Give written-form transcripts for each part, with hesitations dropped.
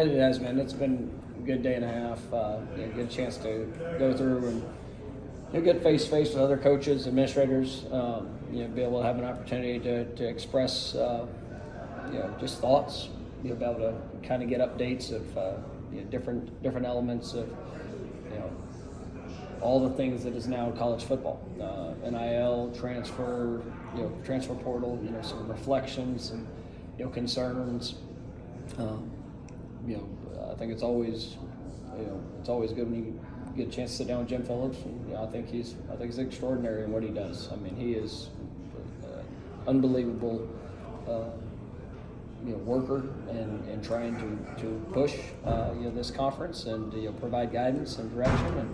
It has been. It's been a good day and a half. Good chance to go through and get face to face with other coaches, administrators. Be able to have an opportunity to express just thoughts. Be able to kind of get updates of different elements of all the things that is now college football, NIL, transfer portal, some reflections and concerns. I think it's always good when you get a chance to sit down with Jim Phillips. And, I think he's extraordinary in what he does. I mean, he is unbelievable, worker and trying to push this conference and provide guidance and direction.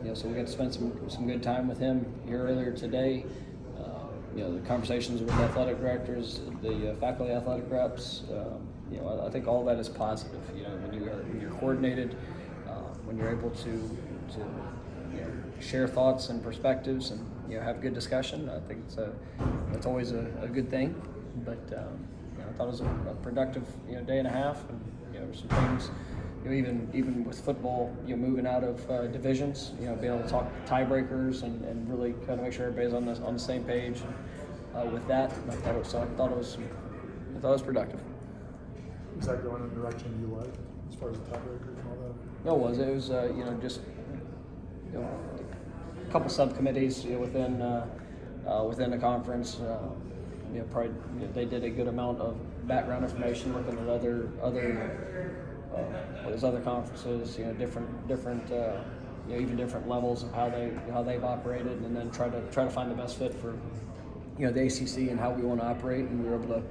And so we got to spend some good time with him here earlier today. The conversations with athletic directors, the faculty athletic reps. I think all that is positive. When you're coordinated, when you're able to share thoughts and perspectives and have good discussion, I think it's always a good thing. But I thought it was a productive day and a half, and some things. Even with football, moving out of divisions, be able to talk tiebreakers and really kind of make sure everybody's on the same page with that. And I thought it was productive. Is that going in the direction you like as far as the tiebreakers and all that? No, it was just a couple subcommittees within the conference. Probably they did a good amount of background information, looking at other conferences, different even different levels of how they've operated, and then try to find the best fit for the ACC and how we want to operate. And we were able to,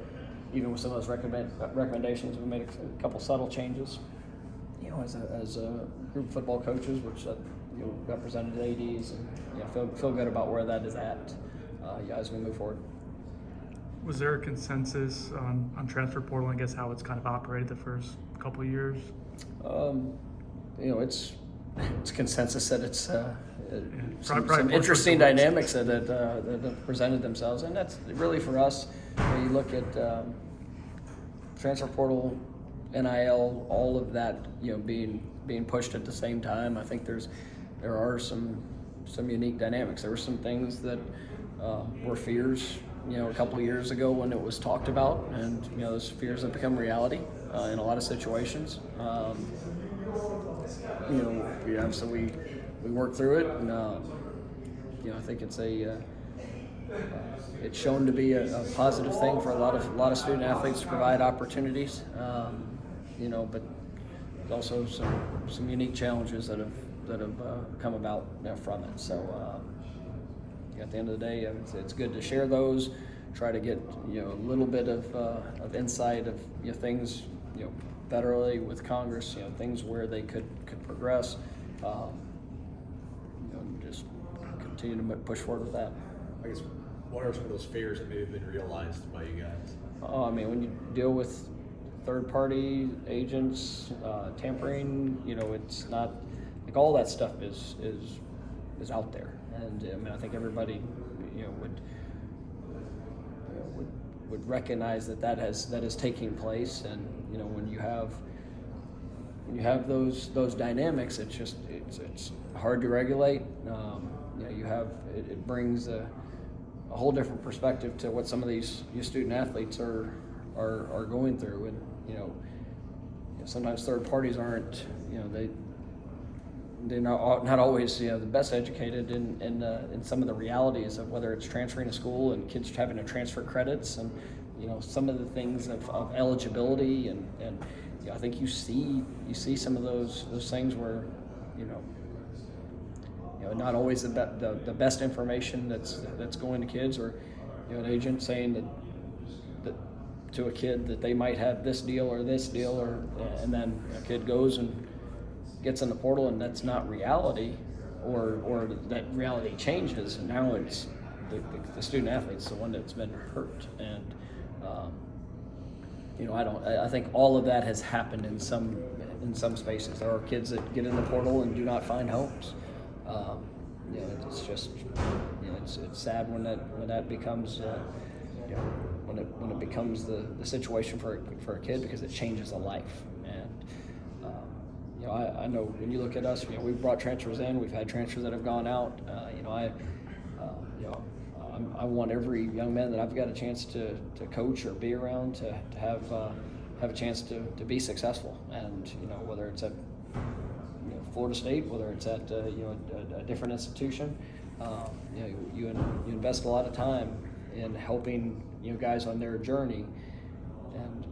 even with some of those recommendations, we made a couple subtle changes. As a group of football coaches, which represented ADs, and feel good about where that is at as we move forward. Was there a consensus on transfer portal? I guess how it's kind of operated the first couple of years. It's consensus that it's some interesting dynamics that have presented themselves, and that's really for us. When you look at transfer portal, NIL, all of that being pushed at the same time. I think there are some unique dynamics. There were some things that were fears a couple of years ago when it was talked about, and those fears have become reality in a lot of situations. So we worked through it, and I think it's shown to be a positive thing for a lot of student athletes to provide opportunities. But there's also some unique challenges that have come about from it. So at the end of the day, it's good to share those. Try to get a little bit of insight of things federally with Congress, things where they could progress. Just continue to push forward with that. I guess, what are some of those fears that may have been realized by you guys? When you deal with third-party agents, tampering, it's not like all that stuff is out there, and I think everybody would recognize that is taking place, and when you have those dynamics, it's hard to regulate. It brings a whole different perspective to what some of these student athletes are going through, and sometimes third parties aren't they're not always the best educated in some of the realities of whether it's transferring to school and kids having to transfer credits, and some of the things of eligibility, and I think you see some of those things where not always the best information that's going to kids, or an agent saying that to a kid that they might have this deal, and then a kid goes and gets in the portal and that's not reality, or that reality changes, and now it's the student athlete's the one that's been hurt. And I think all of that has happened in some spaces. There are kids that get in the portal and do not find homes. It's just it's sad when that becomes when it becomes the situation for a kid, because it changes a life. And I know when you look at us, we've brought transfers in, we've had transfers that have gone out. I want every young man that I've got a chance to coach or be around to have a chance to be successful. And whether it's at Florida State, whether it's at a different institution, you invest a lot of time in helping guys on their journey.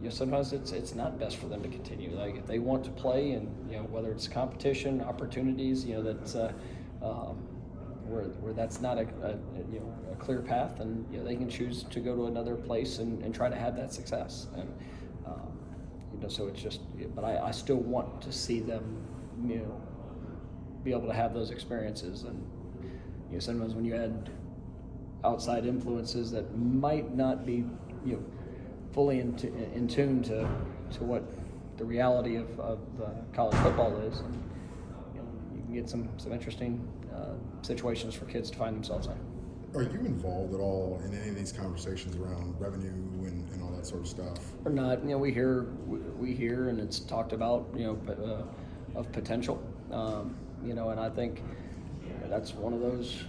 And sometimes it's not best for them to continue. Like if they want to play, and whether it's competition, opportunities, that's where that's not a clear path, and they can choose to go to another place and try to have that success. And so it's just, but I still want to see them be able to have those experiences. And sometimes when you add outside influences that might not be fully in tune to what the reality of college football is, and you can get some interesting situations for kids to find themselves in. Are you involved at all in any of these conversations around revenue and all that sort of stuff? Or not? We hear, and it's talked about, of potential, and I think that's one of those.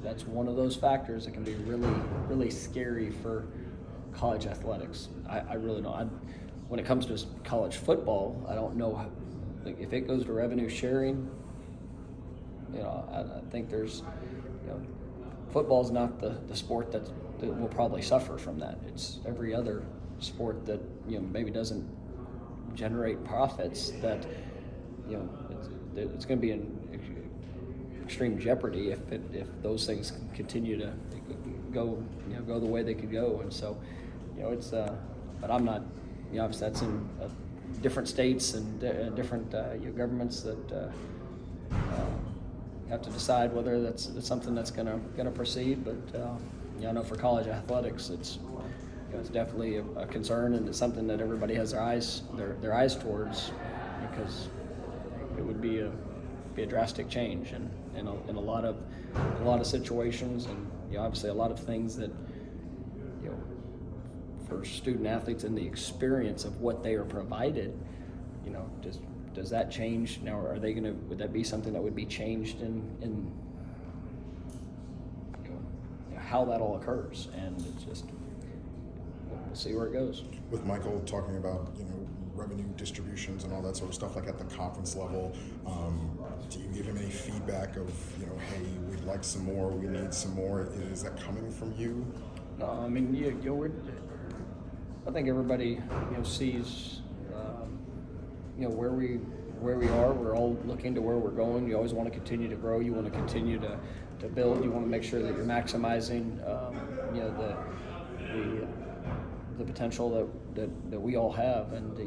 That's one of those factors that can be really, really scary for college athletics. I really don't. When it comes to college football, I don't know if it goes to revenue sharing. I think there's, football's not the sport that will probably suffer from that. It's every other sport that maybe doesn't generate profits that it's going to be in extreme jeopardy if those things continue to go the way they could go. And so it's but I'm not, obviously that's in different states and different governments that have to decide whether that's something that's gonna proceed. But I know for college athletics, it's it's definitely a concern, and it's something that everybody has their eyes towards, because it would be a drastic change in a lot of situations, and obviously a lot of things that for student athletes and the experience of what they are provided, does that change now? Are they would that be something that would be changed in how that all occurs? And it's just, we'll see where it goes. With Michael talking about revenue distributions and all that sort of stuff, like at the conference level, do you give him any feedback of hey, we'd like some more, we need some more? Is that coming from you? No, I mean I think everybody sees where we are. We're all looking to where we're going. You always want to continue to grow. You want to continue to build. You want to make sure that you're maximizing the potential that we all have. And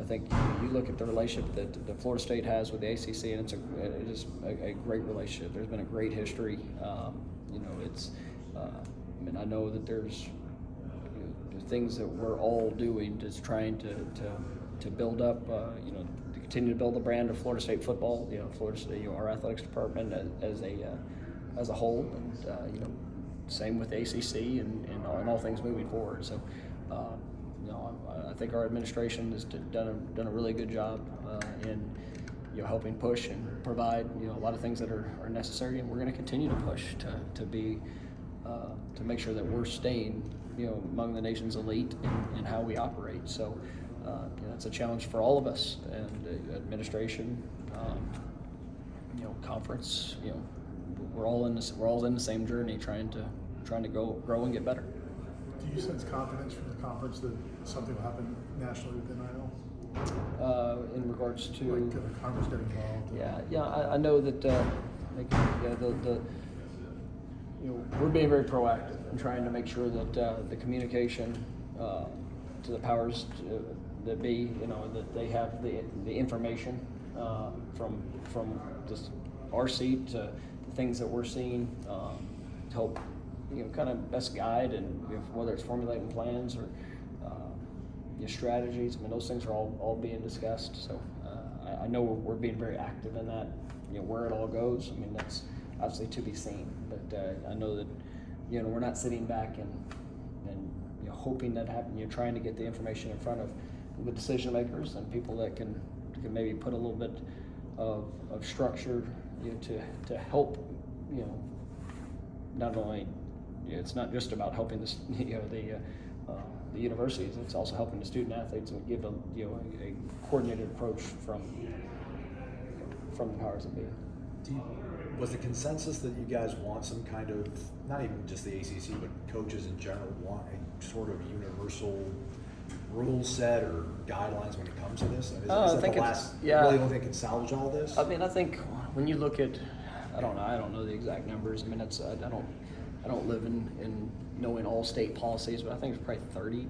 I think you look at the relationship that Florida State has with the ACC, and it is a great relationship. There's been a great history. I know that there's things that we're all doing, just trying to build up, to continue to build the brand of Florida State football. Florida State, our athletics department as a whole, and same with ACC and all things moving forward. So, I think our administration has done a really good job in helping push and provide a lot of things that are necessary, and we're going to continue to push to be to make sure that we're staying among the nation's elite in how we operate. So it's a challenge for all of us, and administration, conference. We're all in the same journey, trying to grow and get better. Do you sense confidence from the conference that something will happen nationally with NIL? In regards to Like, the Congress get involved? Yeah. I know that we're being very proactive in trying to make sure that the communication to the powers that be, that they have the information from just our seat to the things that we're seeing, to help kind of best guide, and whether it's formulating plans or strategies. Those things are all being discussed. So I know we're being very active in that. Where it all goes, that's obviously to be seen. But I know that we're not sitting back and hoping that happen. Trying to get the information in front of the decision makers and people that can maybe put a little bit of structure, to help, not only, it's not just about helping this, the universities, it's also helping the student athletes and give them, a coordinated approach from the powers that be. Was the consensus that you guys want some kind of, not even just the ACC, but coaches in general want a sort of universal rule set or guidelines when it comes to this? Is I that think the it's, really only thing that can salvage all this? I mean, I think when you look at, I don't know the exact numbers. I mean, I don't live in knowing all state policies, but I think it's probably 30,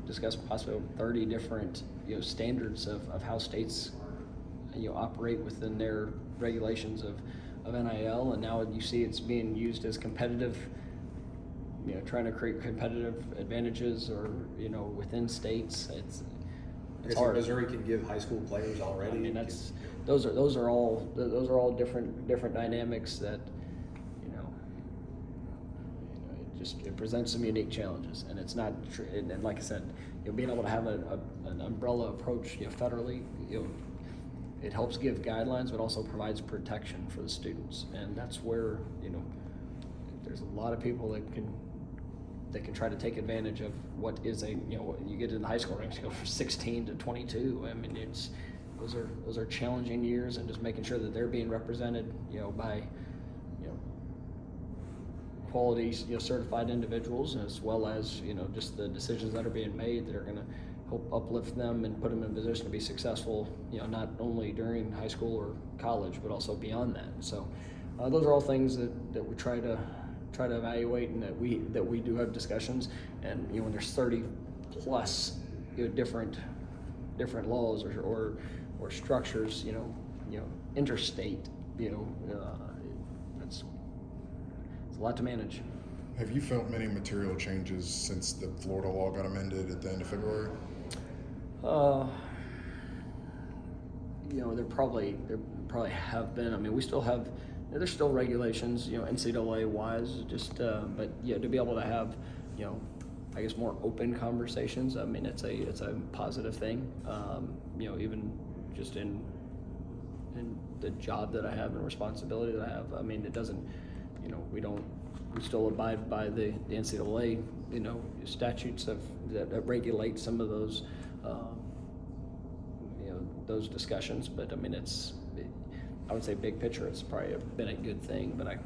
discuss possibly 30 different, standards of how states, operate within their regulations of NIL, and now you see it's being used as competitive, trying to create competitive advantages or, within states. It's hard. Missouri can give high school players already. I mean, those are all different dynamics that, it presents some unique challenges, and it's not and like I said, being able to have an umbrella approach, federally, it helps give guidelines, but also provides protection for the students, and that's where there's a lot of people that can try to take advantage of what is you get in the high school ranks, go from 16 to 22. I mean, those are challenging years, and just making sure that they're being represented, by quality, certified individuals, as well as just the decisions that are being made that are going to help uplift them and put them in a position to be successful, not only during high school or college, but also beyond that. So those are all things that we try to evaluate, and that we do have discussions. And when there's 30 plus different laws or structures, interstate, it's a lot to manage. Have you felt many material changes since the Florida law got amended at the end of February? There probably have been. I mean, we still have. There's still regulations, NCAA wise, just but to be able to have, I guess more open conversations. I mean, it's a positive thing. Even just in the job that I have and responsibility that I have. I mean, it doesn't. We still abide by the NCAA, statutes that regulate some of those, those discussions. But I mean, I would say big picture, it's probably been a good thing, but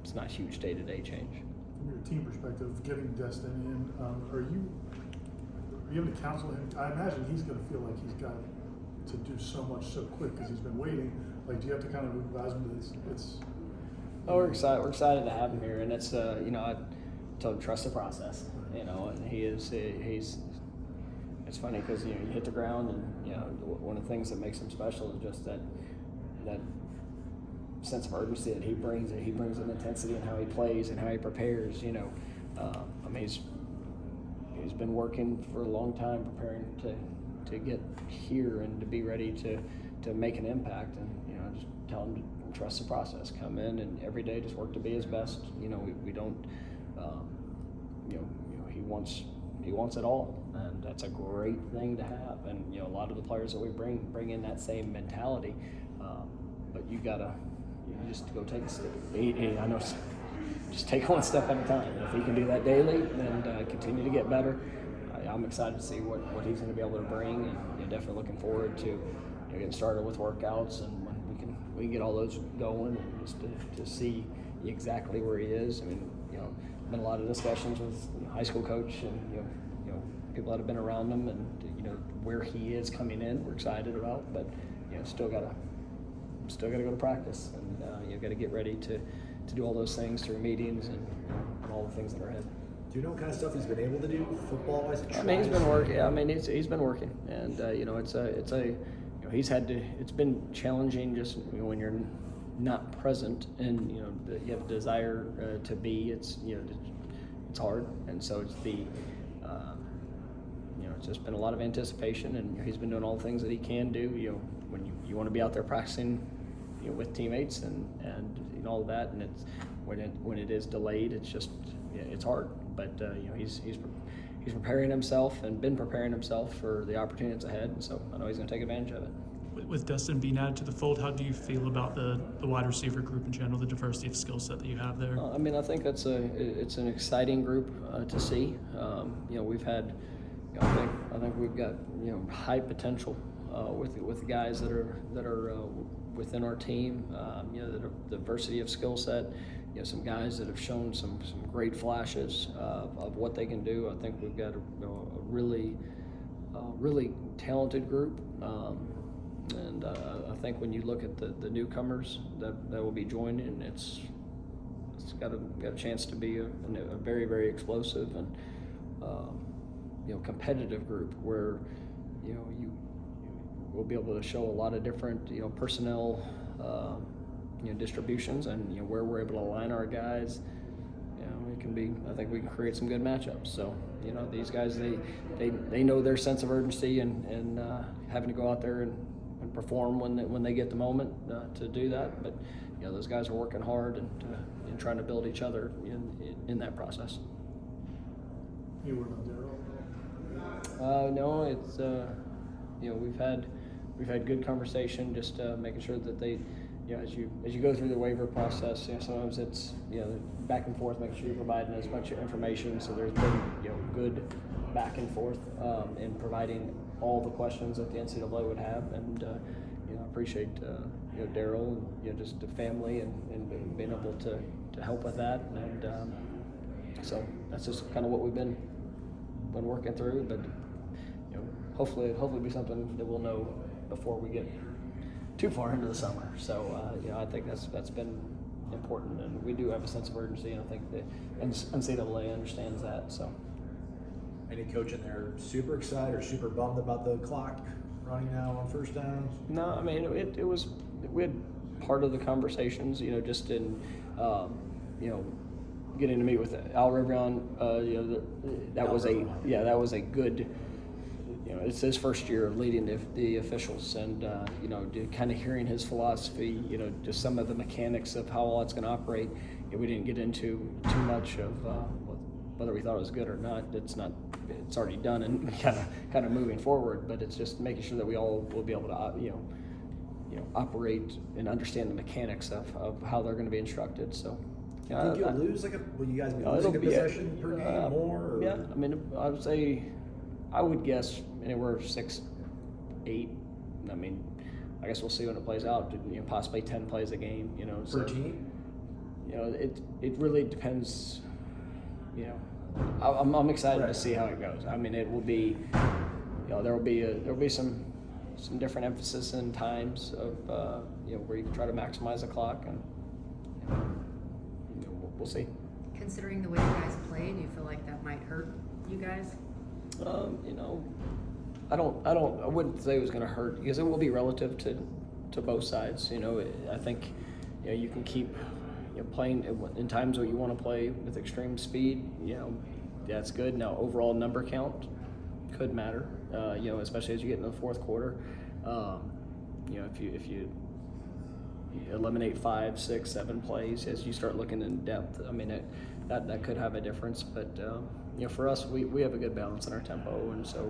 it's not huge day-to-day change. From your team perspective, getting Destyn in, are you able to counsel him? I imagine he's going to feel like he's got to do so much so quick because he's been waiting. Like, do you have to kind of advise him that it's we're excited to have him here, and it's I tell him trust the process, and he's it's funny because you hit the ground, and one of the things that makes him special is just that sense of urgency that he brings. He brings an intensity in how he plays and how he prepares. I mean, he's been working for a long time preparing to get here and to be ready to make an impact, and just tell him to trust the process. Come in and every day just work to be his best. We don't. He wants it all, and that's a great thing to have. And a lot of the players that we bring in that same mentality. But you just go take a step. I know. Just take one step at a time. If he can do that daily, then continue to get better. I'm excited to see what he's going to be able to bring, and definitely looking forward to getting started with workouts, and when we can get all those going, and just to see exactly where he is. I mean, been a lot of discussions with high school coach and people that have been around him, and where he is coming in. We're excited about, but still gotta go to practice, and got to get ready to do all those things through meetings and all the things that are ahead. Do you know what kind of stuff he's been able to do football-wise? I mean, he's been working. I mean, he's been working, and he's had to. It's been challenging just when you're not present, and you have a desire to be. It's hard, and so it's it's just been a lot of anticipation, and he's been doing all the things that he can do. When you want to be out there practicing, with teammates and all of that, and it's when it is delayed, it's just it's hard. But he's preparing himself and been preparing himself for the opportunities ahead. And so I know he's going to take advantage of it. With Destyn being added to the fold, how do you feel about the wide receiver group in general, the diversity of skill set that you have there? I mean, I think it's an exciting group to see. We've had, I think we've got high potential with the guys that are within our team. The diversity of skill set. Some guys that have shown some great flashes of what they can do. I think we've got a really talented group. And I think when you look at the newcomers that will be joining, it's got a chance to be a very, very explosive and competitive group where you will be able to show a lot of different personnel distributions and where we're able to align our guys. It can be. I think we can create some good matchups. So these guys they know their sense of urgency and having to go out there and perform when they get the moment to do that. But those guys are working hard and trying to build each other in that process. You were on Darrell? No, it's we've had good conversation, just making sure that they as you go through the waiver process, sometimes it's back and forth, making sure you're providing as much information. So there's been good back and forth in providing all the questions that the NCAA would have, and I appreciate Darrell and just the family and being able to help with that, and so that's just kind of what we've been working through. But hopefully it'll be something that we'll know before we get too far into the summer. So I think that's been important, and we do have a sense of urgency, and I think the NCAA understands that. So. Any coach in there super excited or super bummed about the clock running out on first downs? No, I mean it was, we had part of the conversations, just in getting to meet with Al Rivion. That was a good. It's his first year of leading the officials, and kind of hearing his philosophy. Just some of the mechanics of how all it's going to operate. We didn't get into too much of whether we thought it was good or not. It's already done and kind of moving forward. But it's just making sure that we all will be able to operate and understand the mechanics of how they're going to be instructed. So. Do you think you'll lose? Will you guys be losing a possession per game more? Or? Yeah, I mean, I would guess anywhere 6, 8. I mean, I guess we'll see when it plays out. Possibly 10 plays a game. Per team. It really depends. I'm excited to see how it goes. I mean, it will be. There will be some different emphasis and times of where you can try to maximize the clock, and we'll see. Considering the way you guys play, do you feel like that might hurt you guys? I wouldn't say it was going to hurt, because it will be relative to both sides. I think you can keep playing in times where you want to play with extreme speed. That's good. Now overall number count could matter. Especially as you get into the fourth quarter. If you eliminate 5, 6, 7 plays as you start looking in depth, I mean that could have a difference. But for us, we have a good balance in our tempo, and so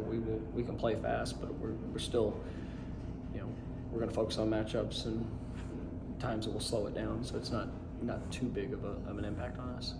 we can play fast, but we're still we're going to focus on matchups and times that will slow it down, so it's not too big of an impact on us.